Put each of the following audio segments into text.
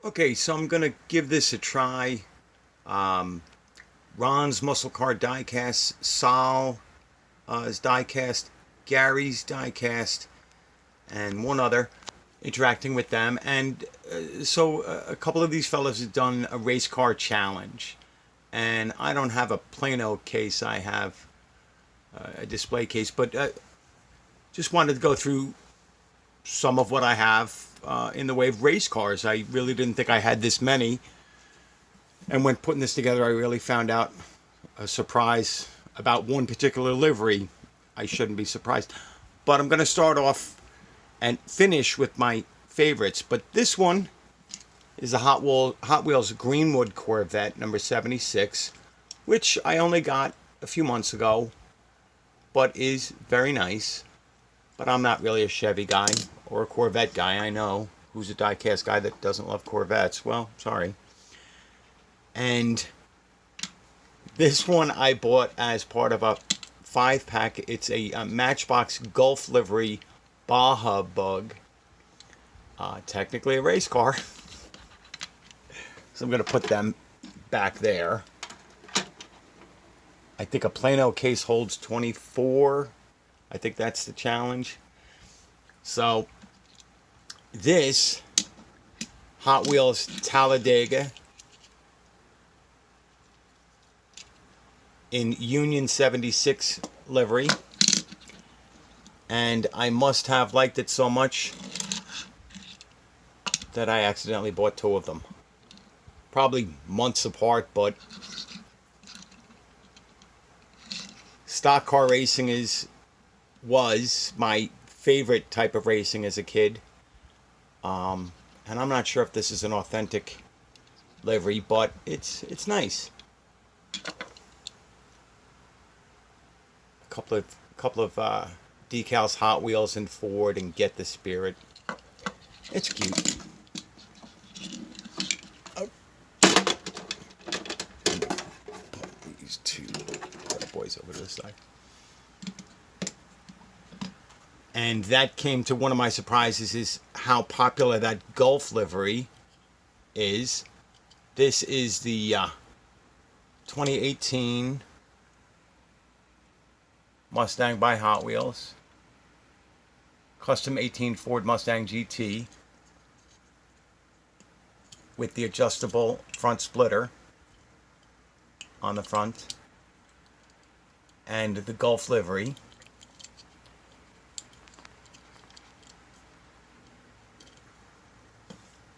Okay, so I'm gonna give this a try. Um, Ron's muscle car diecast, Sal is diecast, Gary's diecast, and one other interacting with them. And a couple of these fellows have done a race car challenge. And I don't have a Plano case, I have a display case, but just wanted to go through some of what I have in the way of race cars. I really didn't think I had this many. And when putting this together, I really found out a surprise about one particular livery. I shouldn't be surprised. But I'm going to start off and finish with my favorites. But this one is a Hot Wheels Greenwood Corvette number 76, which I only got a few months ago, but is very nice. But I'm not really a Chevy guy or a Corvette guy. I know who's a diecast guy that doesn't love Corvettes. Well, sorry. And this one I bought as part of a 5-pack. It's a Matchbox Gulf livery Baja Bug. Technically a race car. So I'm going to put them back there. I think a Plano case holds 24. I think that's the challenge. So this Hot Wheels Talladega in Union 76 livery, and I must have liked it so much that I accidentally bought two of them, probably months apart. But stock car racing was my favorite type of racing as a kid, and I'm not sure if this is an authentic livery, but it's nice. Couple of decals, Hot Wheels and Ford, and Get the Spirit. It's cute. Oh. These two boys over to the side. And that came to one of my surprises, is how popular that Gulf livery is. This is the 2018 Mustang by Hot Wheels. Custom 18 Ford Mustang GT with the adjustable front splitter on the front and the Gulf livery.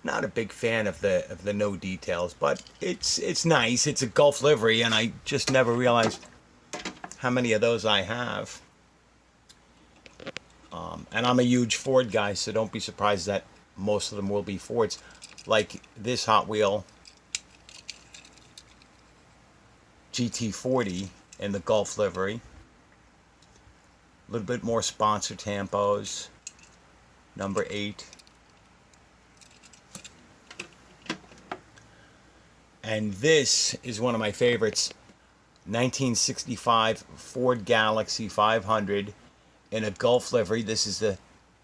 Not a big fan of the no details, but it's nice. It's a Gulf livery, and I just never realized how many of those I have. And I'm a huge Ford guy, so don't be surprised that most of them will be Fords. Like this Hot Wheel GT40 in the Gulf livery. A little bit more sponsor tampos. Number 8. And this is one of my favorites. 1965 Ford Galaxie 500 in a Gulf livery. This is the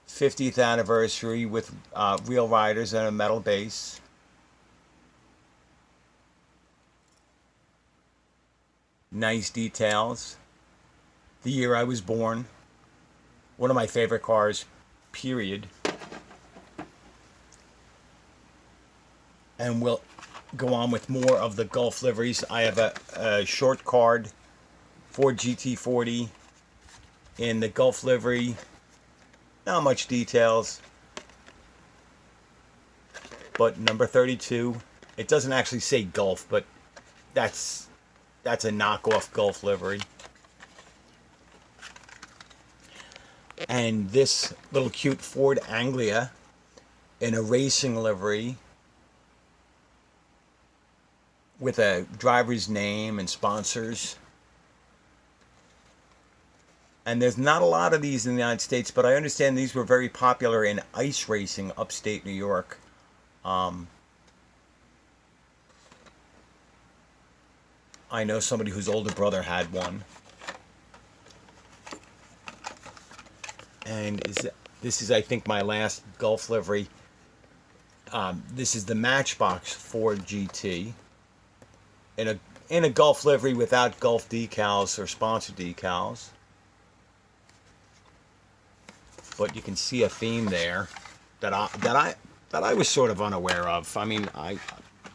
50th anniversary with real riders and a metal base. Nice details. The year I was born. One of my favorite cars, period. And we'll go on with more of the Gulf liveries. I have a short card Ford GT40 in the Gulf livery. Not much details, but number 32. It doesn't actually say Gulf, but that's a knockoff Gulf livery. And this little cute Ford Anglia in a racing livery with a driver's name and sponsors. And there's not a lot of these in the United States, but I understand these were very popular in ice racing upstate New York. I know somebody whose older brother had one. And this is, I think, my last Gulf livery. This is the Matchbox Ford GT in a Gulf livery without Gulf decals or sponsor decals. But you can see a theme there that I was sort of unaware of. I mean, I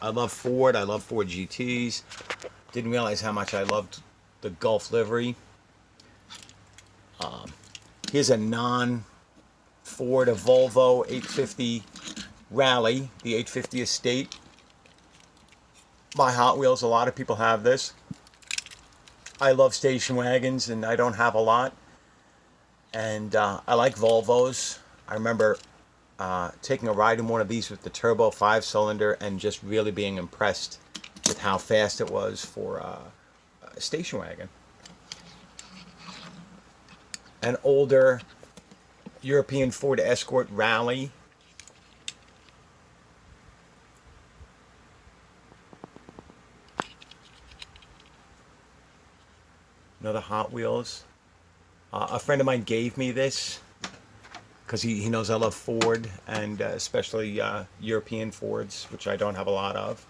love Ford. I love Ford GTs. Didn't realize how much I loved the Gulf livery. Here's a non-Ford, a Volvo 850 Rally, the 850 Estate by Hot Wheels. A lot of people have this. I love station wagons, and I don't have a lot. And I like Volvos. I remember taking a ride in one of these with the turbo 5-cylinder and just really being impressed with how fast it was for a station wagon. An older European Ford Escort Rally. Another Hot Wheels. A friend of mine gave me this because he knows I love Ford, and especially European Fords, which I don't have a lot of.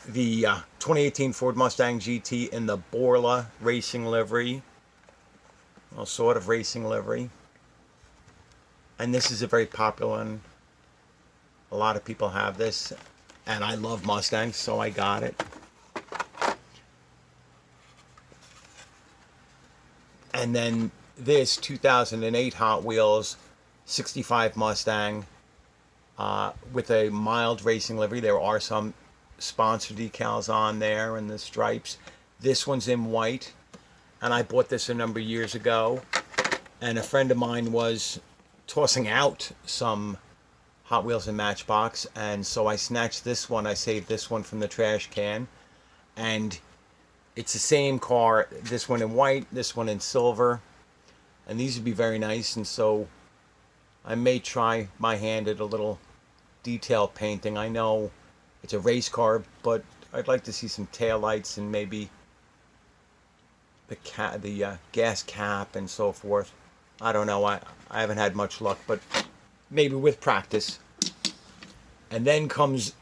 The 2018 Ford Mustang GT in the Borla racing livery. Well, sort of racing livery. And this is a very popular one. A lot of people have this. And I love Mustangs, so I got it. And then this 2008 Hot Wheels 65 Mustang with a mild racing livery. There are some sponsor decals on there and the stripes. This one's in white, and I bought this a number of years ago, and a friend of mine was tossing out some Hot Wheels and Matchbox, and so I snatched this one. I saved this one from the trash can, and it's the same car, this one in white, this one in silver, and these would be very nice. And so I may try my hand at a little detail painting. I know it's a race car, but I'd like to see some taillights and maybe the gas cap and so forth. I don't know. I haven't had much luck, but maybe with practice. And then comes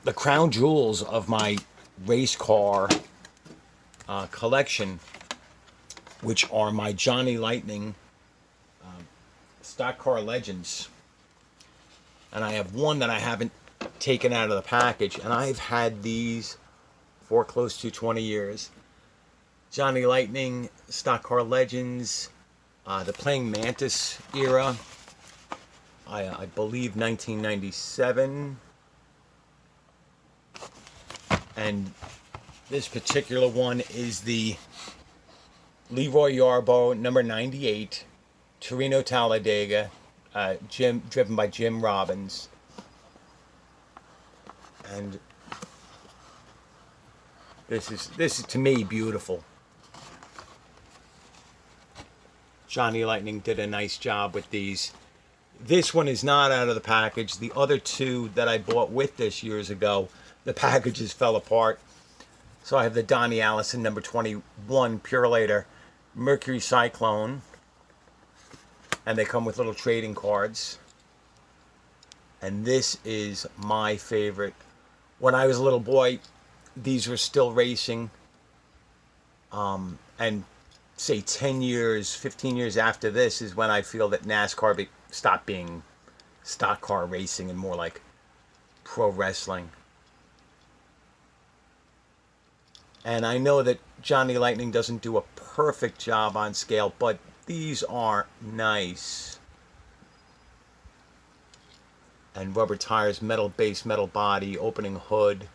the crown jewels of my race car collection, which are my Johnny Lightning stock car legends. And I have one that I haven't taken out of the package, and I've had these for close to 20 years. Johnny Lightning stock car legends, the Playing Mantis era, I believe 1997, and this particular one is the Leroy Yarbo number 98 Torino Talladega, driven by Jim Robbins. And this is to me beautiful. Johnny Lightning did a nice job with these. This one is not out of the package. The other two that I bought with this years ago, the packages fell apart. So I have the Donnie Allison number 21 Purelator Mercury Cyclone, and they come with little trading cards. And this is my favorite. When I was a little boy, these were still racing. And say 10 years, 15 years after this is when I feel that NASCAR stopped being stock car racing and more like pro wrestling. And I know that Johnny Lightning doesn't do a perfect job on scale, but these are nice. And rubber tires, metal base, metal body, opening hood.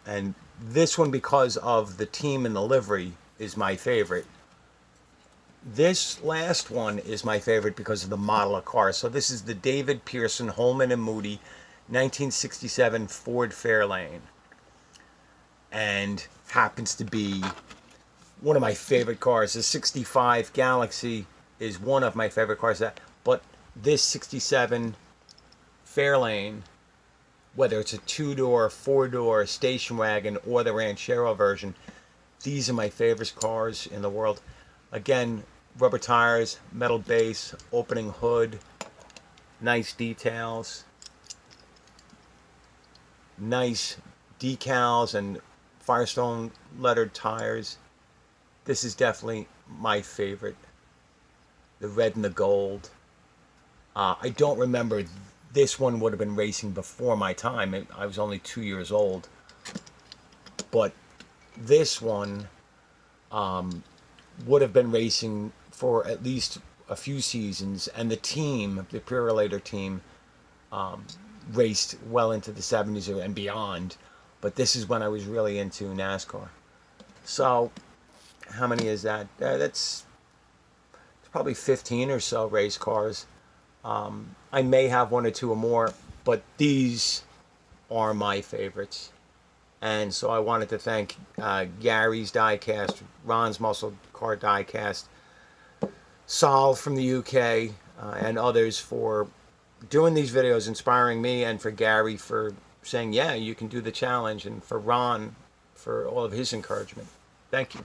And this one, because of the team and the livery, is my favorite. This last one is my favorite because of the model of car. So this is the David Pearson Holman and Moody 1967 Ford Fairlane. And happens to be one of my favorite cars. The 65 Galaxie is one of my favorite cars. But this 67 Fairlane, whether it's a 2-door, 4-door station wagon or the Ranchero version, These are my favorite cars in the world. Again, rubber tires, metal base, opening hood, nice details, nice decals and Firestone lettered tires. This is definitely my favorite. The red and the gold. I don't remember. This one would have been racing before my time. I was only 2 years old. But this one would have been racing for at least a few seasons. And the team, the Purelator team, raced well into the 70s and beyond. But this is when I was really into NASCAR. So, how many is that? That's probably 15 or so race cars. I may have one or two or more, but these are my favorites. And so I wanted to thank Gary's Diecast, Ron's Muscle Car Diecast, Sol from the UK, and others for doing these videos, inspiring me, and for Gary for saying, yeah, you can do the challenge, and for Ron for all of his encouragement. Thank you.